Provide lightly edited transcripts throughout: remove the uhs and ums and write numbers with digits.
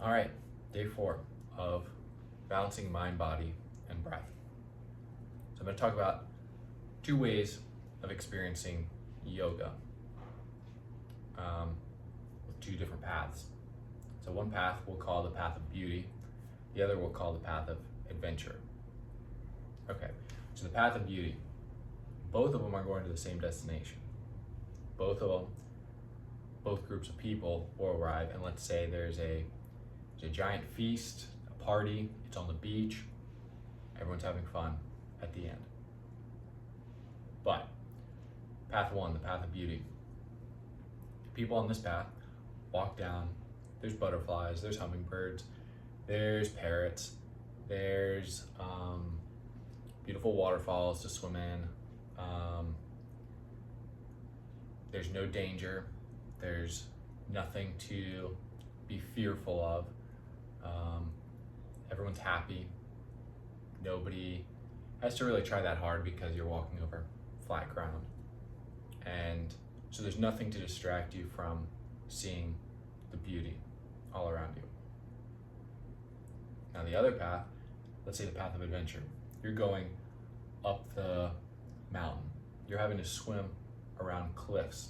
All right, day 4 of balancing mind, body, and breath. So I'm going to talk about 2 ways of experiencing yoga with 2 different paths. So one path we'll call the path of beauty, the other we'll call the path of adventure. Okay, so the path of beauty, both of them are going to the same destination. Both groups of people will arrive, and let's say there's a giant feast, a party, it's on the beach, everyone's having fun at the end. But path 1, the path of beauty, people on this path walk down, there's butterflies, there's hummingbirds, there's parrots, there's beautiful waterfalls to swim in, there's no danger, there's nothing to be fearful of. Everyone's happy. Nobody has to really try that hard because you're walking over flat ground. And so there's nothing to distract you from seeing the beauty all around you. Now the other path, let's say the path of adventure. You're going up the mountain. You're having to swim around cliffs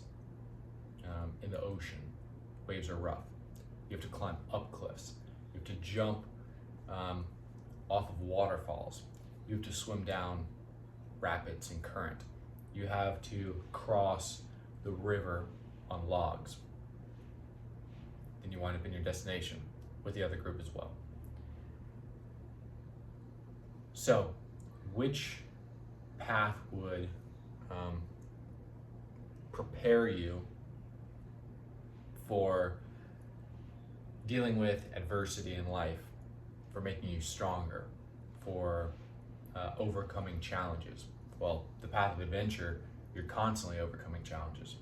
in the ocean. Waves are rough. You have to climb up cliffs. You have to jump off of waterfalls. You have to swim down rapids and current. You have to cross the river on logs. Then you wind up in your destination with the other group as well. So, which path would prepare you for dealing with adversity in life, for making you stronger, for overcoming challenges? Well, the path of adventure, you're constantly overcoming challenges.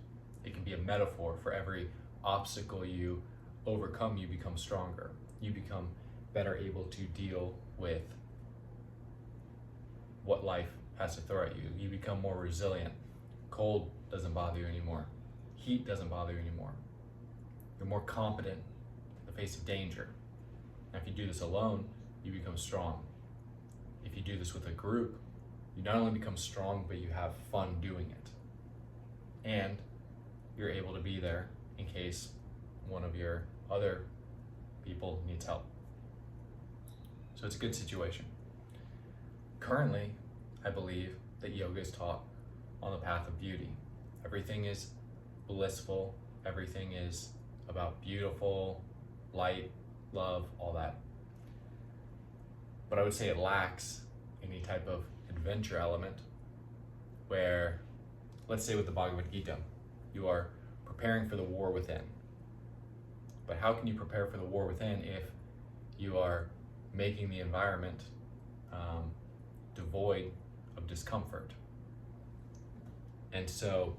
It can be a metaphor for every obstacle you overcome, you become stronger. You become better able to deal with what life has to throw at you. You become more resilient. Cold doesn't bother you anymore. Heat doesn't bother you anymore. You're more competent in the face of danger. Now, if you do this alone, you become strong. If you do this with a group, you not only become strong, but you have fun doing it. And you're able to be there in case one of your other people needs help. So it's a good situation. Currently, I believe that yoga is taught on the path of beauty. Everything is blissful. Everything is about beautiful, light, love, all that. But I would say it lacks any type of adventure element where, let's say with the Bhagavad Gita, you are preparing for the war within. But how can you prepare for the war within if you are making the environment devoid of discomfort? And so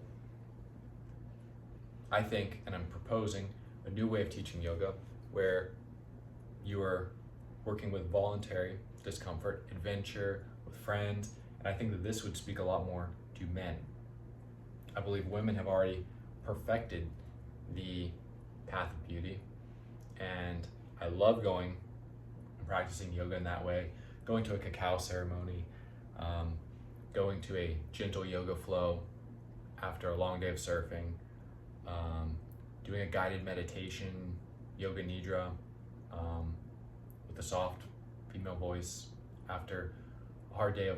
I think, and I'm proposing a new way of teaching yoga where you are working with voluntary discomfort, adventure, with friends, and I think that this would speak a lot more to men. I believe women have already perfected the path of beauty, and I love going and practicing yoga in that way, going to a cacao ceremony, going to a gentle yoga flow after a long day of surfing, doing a guided meditation, yoga nidra, with a soft female voice after a hard day of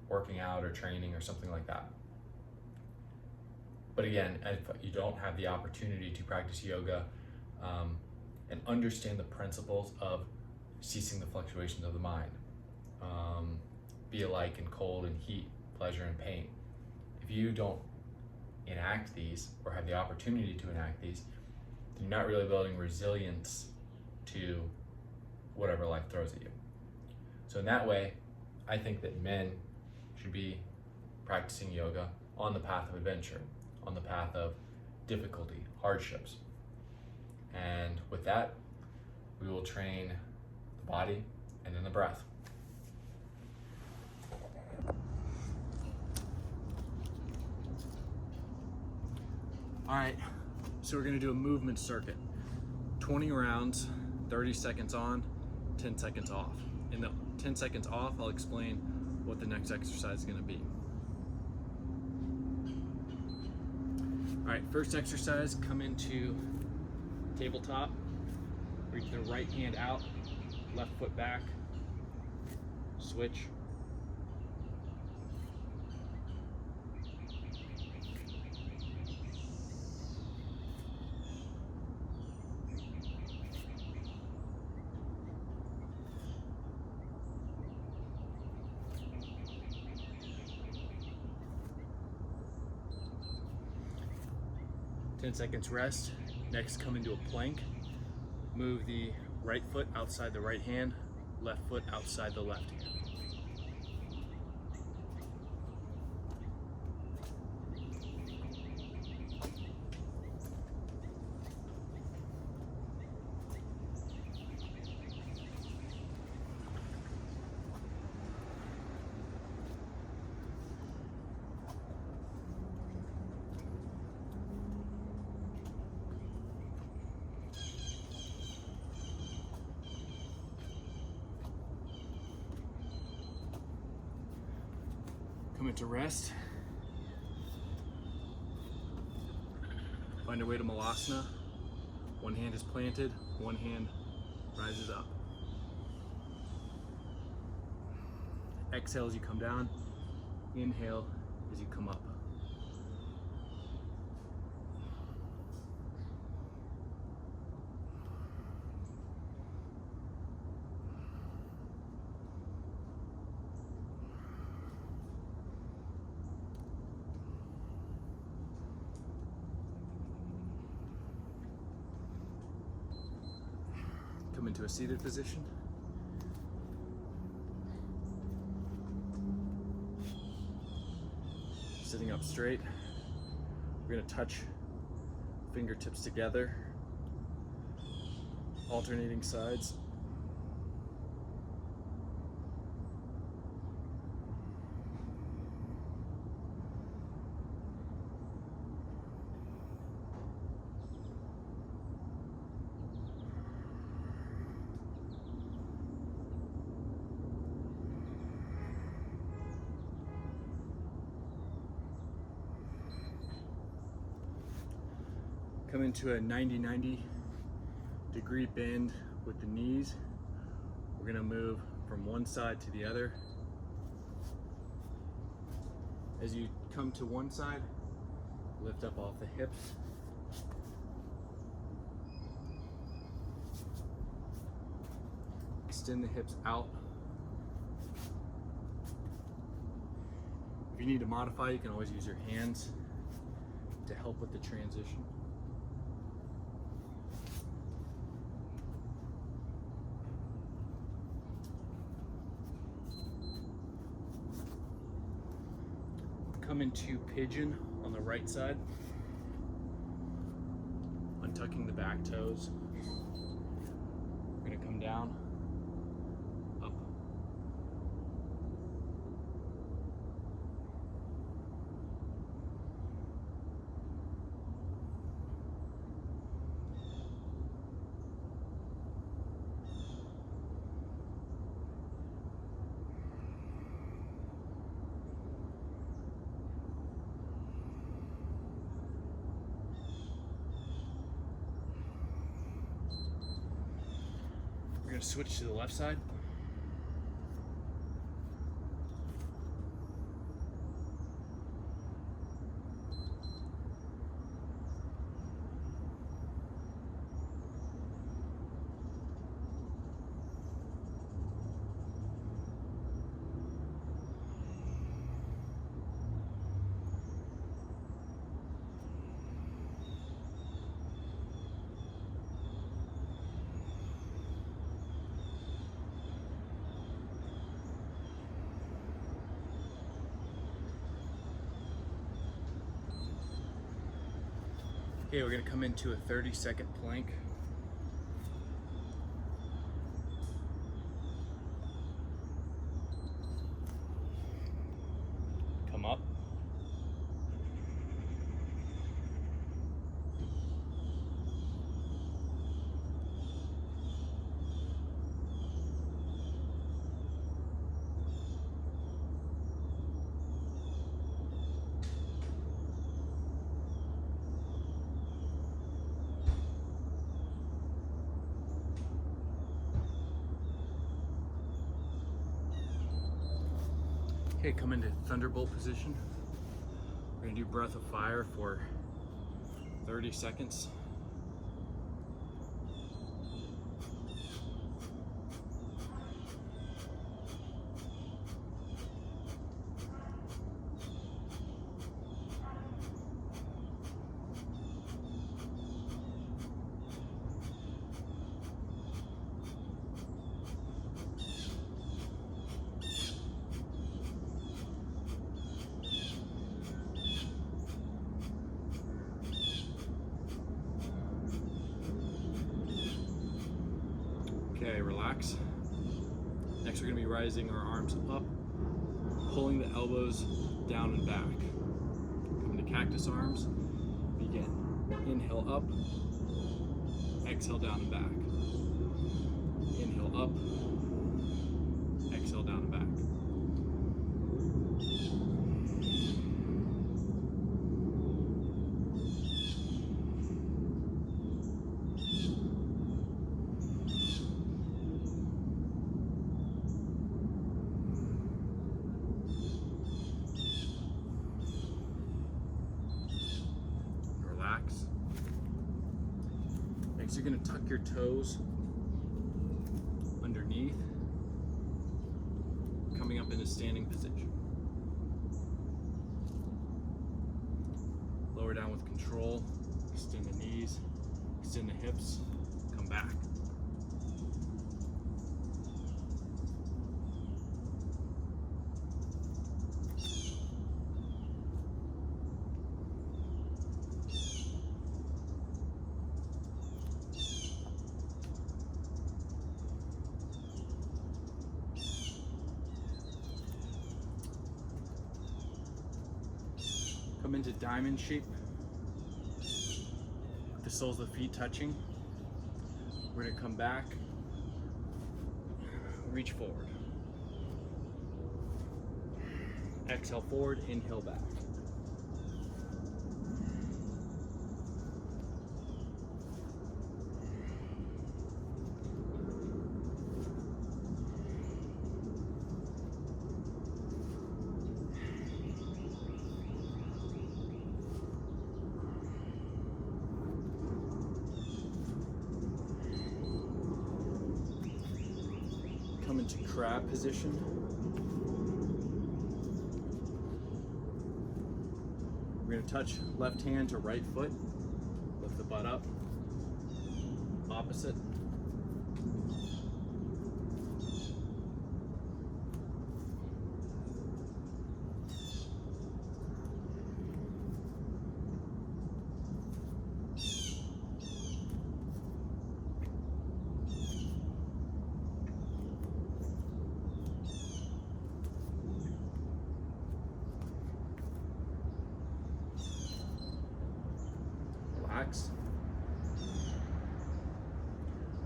working out or training or something like that. But again, if you don't have the opportunity to practice yoga and understand the principles of ceasing the fluctuations of the mind, be alike in cold and heat, pleasure and pain. If you don't enact these or have the opportunity to enact these, then you're not really building resilience to whatever life throws at you. So in that way, I think that men should be practicing yoga on the path of adventure, on the path of difficulty, hardships. And with that, we will train the body and then the breath. All right, so we're gonna do a movement circuit. 20 rounds, 30 seconds on, 10 seconds off. In the 10 seconds off, I'll explain what the next exercise is gonna be. All right, first exercise, come into tabletop. Reach the right hand out, left foot back, switch. Ten seconds rest. Next, come into a plank. Move the right foot outside the right hand, left foot outside the left hand. Come into rest. Find your way to Malasana. One hand is planted, one hand rises up. Exhale as you come down. Inhale as you come up. Come into a seated position. Sitting up straight. We're going to touch fingertips together, alternating sides. Come into a 90-90 degree bend with the knees. We're gonna move from one side to the other. As you come to one side, lift up off the hips. Extend the hips out. If you need to modify, you can always use your hands to help with the transition. Come into pigeon on the right side, untucking the back toes. We're gonna come down, up. We're going to switch to the left side. Okay, we're gonna come into a 30-second plank. Come up. Okay, come into thunderbolt position. We're gonna do breath of fire for 30 seconds. Okay, relax. Next, we're gonna be rising our arms up, pulling the elbows down and back. Come to cactus arms. Begin. Inhale up, exhale down and back. Inhale up, exhale down and back. Relax. Next, you're going to tuck your toes underneath, coming up into standing position. Lower down with control, extend the knees, extend the hips, come back. Come into diamond shape with the soles of the feet touching. We're going to come back, reach forward. Exhale forward, inhale back. Come into crab position. We're going to touch left hand to right foot. Lift the butt up. Opposite. Relax.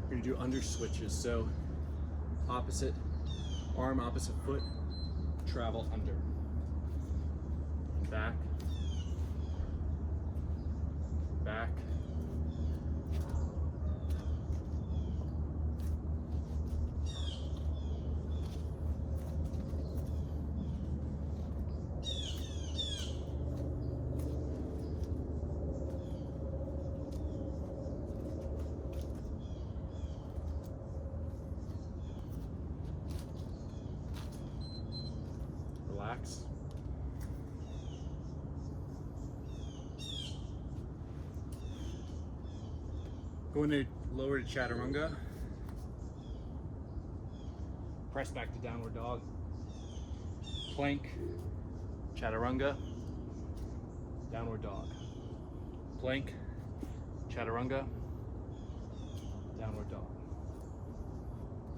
We're going to do under switches. So opposite arm, opposite foot, travel under. Back. Back. Relax. Go into lower to chaturanga. Press back to downward dog. Plank, chaturanga, downward dog. Plank, chaturanga, downward dog.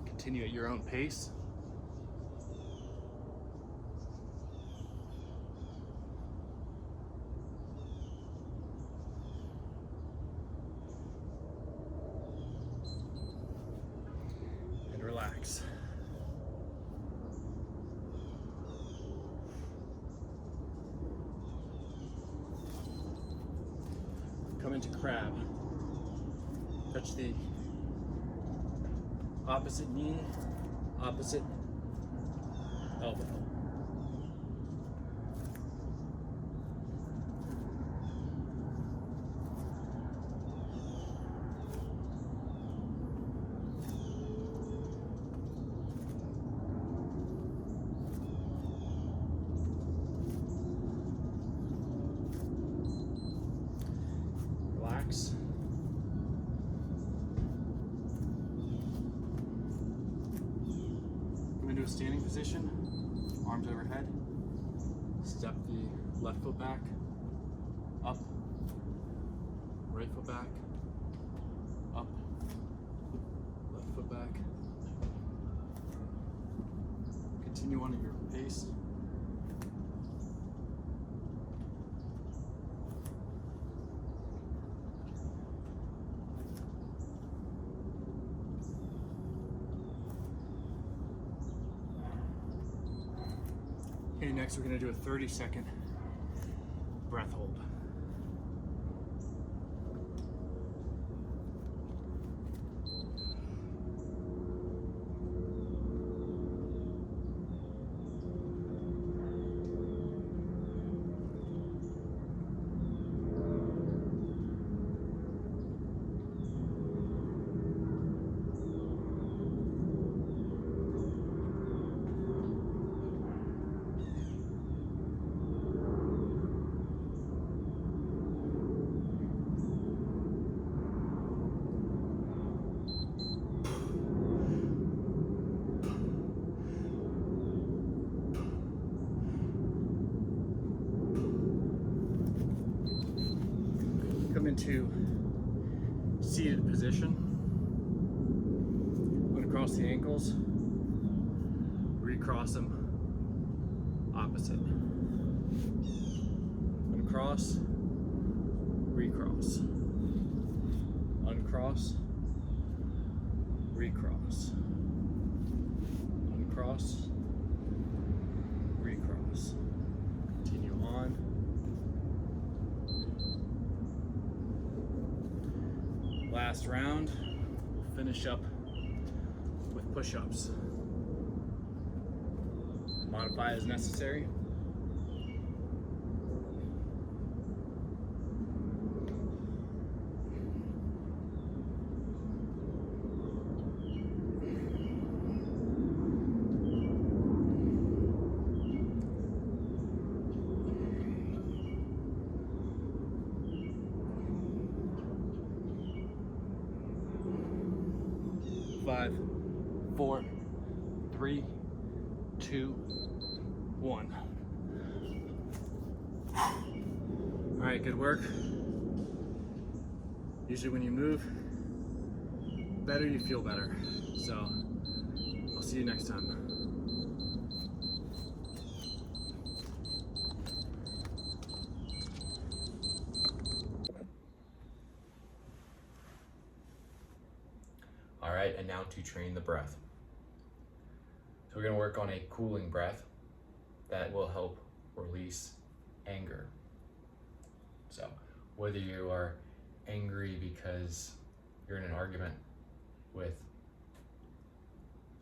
Continue at your own pace. Relax. Come into crab. Touch the opposite knee, opposite elbow. a standing position, arms overhead. Step the left foot back, up, right foot back, up, left foot back. Continue on at your pace. Okay, next we're gonna do a 30-second breath hold. Come into seated position. Uncross the ankles, recross them opposite. Uncross, recross. Uncross, recross. Uncross, recross. Continue on. Last round, we'll finish up with push-ups. Modify as necessary. Five, 4, 3, 2, 1. All right, good work. Usually when you move better, you feel better. So I'll see you next time. All right, and now to train the breath. So we're gonna work on a cooling breath that will help release anger. So whether you are angry because you're in an argument with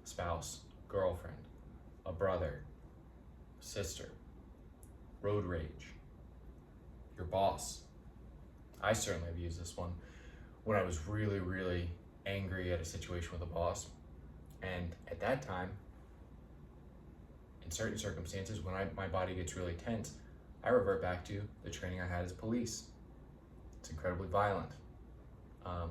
a spouse, girlfriend, a brother, sister, road rage, your boss. I certainly have used this one when I was really, really angry at a situation with a boss. And at that time, in certain circumstances, when my body gets really tense, I revert back to the training I had as police. It's incredibly violent. And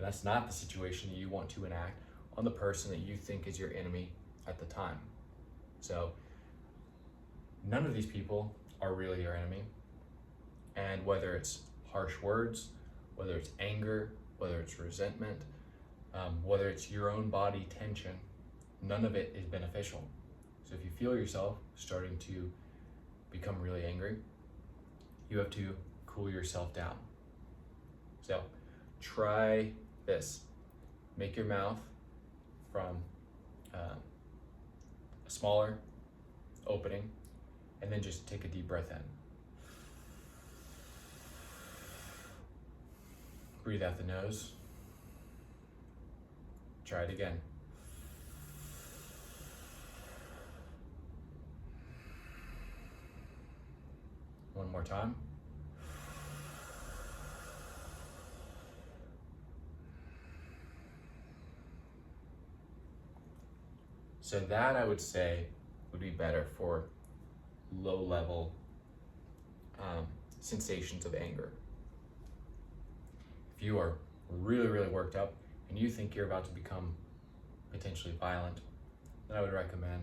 that's not the situation that you want to enact on the person that you think is your enemy at the time. So none of these people are really your enemy. And whether it's harsh words, whether it's anger, whether it's resentment, whether it's your own body tension, none of it is beneficial. So if you feel yourself starting to become really angry, you have to cool yourself down. So try this. Make your mouth from a smaller opening, and then just take a deep breath in. Breathe out the nose. Try it again. One more time. So that, I would say, would be better for low level sensations of anger. If you are really, really worked up and you think you're about to become potentially violent, then I would recommend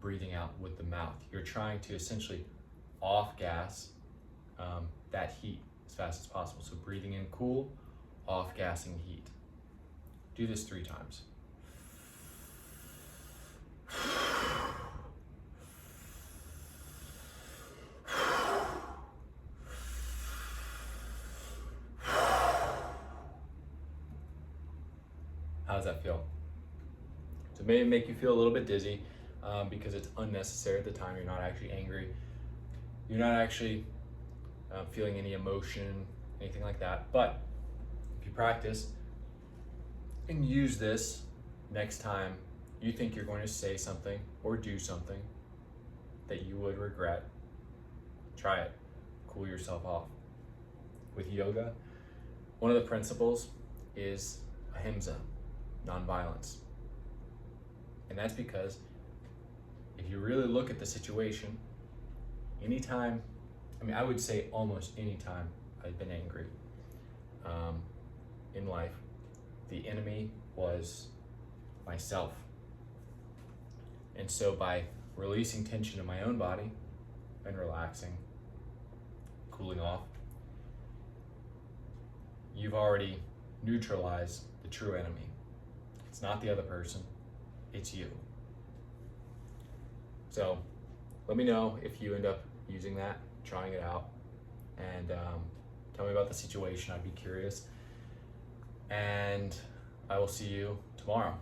breathing out with the mouth. You're trying to essentially off gas that heat as fast as possible. So breathing in cool, off gassing heat. Do this 3 times. How does that feel? So it may make you feel a little bit dizzy because it's unnecessary at the time. You're not actually angry. You're not actually feeling any emotion, anything like that. But if you practice and use this next time you think you're going to say something or do something that you would regret, try it. Cool yourself off. With yoga, one of the principles is ahimsa, nonviolence. And that's because if you really look at the situation, anytime, I would say almost any time I've been angry in life, the enemy was myself. And so by releasing tension in my own body and relaxing, cooling off, you've already neutralized the true enemy. It's not the other person, it's you. So let me know if you end up using that, trying it out, and tell me about the situation. I'd be curious. And I will see you tomorrow.